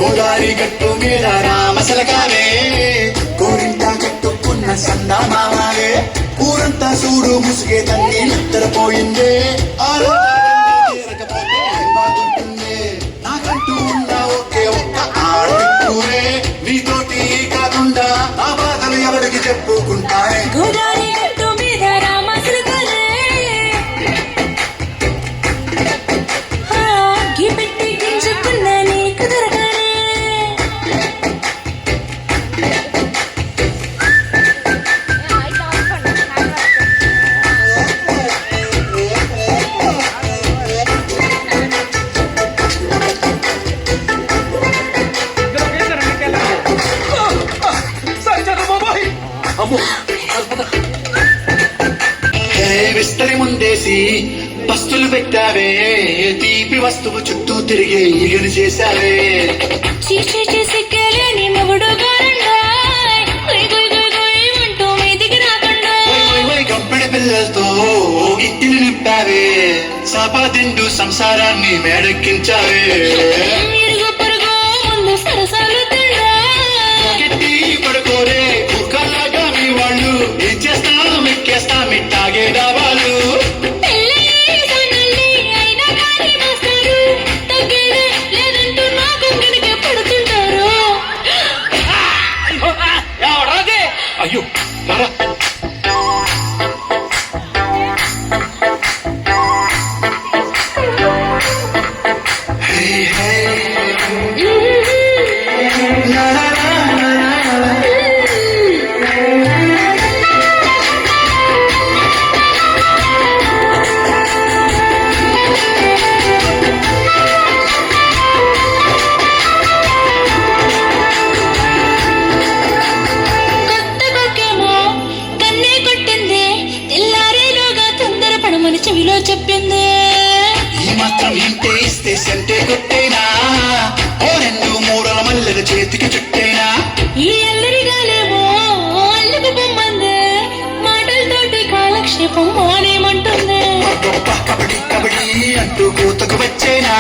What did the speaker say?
గోదారి గట్టు మీద రామసలకాలే కోరింత కట్టుకున్న సందామావాలే ఊరంతా చూడు ముసుగే తన్ని నిద్రపోయిందే నాకంటూ ఉన్న ఒకే ఒక్క ఆడూరే నీతోటి కాకుండా ఆ బాధలు ఎవరికి చెప్పుకుంటానే గోదారి గట్టు మీద రామసలకాలే పెట్టి గింజుకున్న నీకు దొరకనే విస్తరి ముందేసి పస్తులు పెట్టావే తీపి వస్తువు చుట్టూ తిరిగే ఈగలు చేశావే చీచి చేసి కేలేని మొగుడు అంటూ మీదికి రాకుండా గంపెడ పిల్లలతో ఇంటిని నింపావే సాపాదిండు సంసారాన్ని మేడెక్కించావే ఇరుగు పొరుగు ముందు సరసాలు తిండా గట్టి పడుకోరే కుక్కలాగా మీ వాళ్ళు ఏం చేస్తాం ఎక్కేస్తాం ఇట్టాగే డాబాలు అయ్యో చెవిలో చెప్పింది ఈ మాత్రం ఇంటే ఇస్తే సంటే కొట్టేనా ఓ రెండు మూడల మల్లెల చేతికి చుట్టేనా ఈ అల్లరిగాలేమో అల్లుకు పొమ్మంది మాటలతోటి కాలక్షేపం మానేమంటుంది కబడ్డీ కబడ్డీ అంటూ కూతకు వచ్చేనా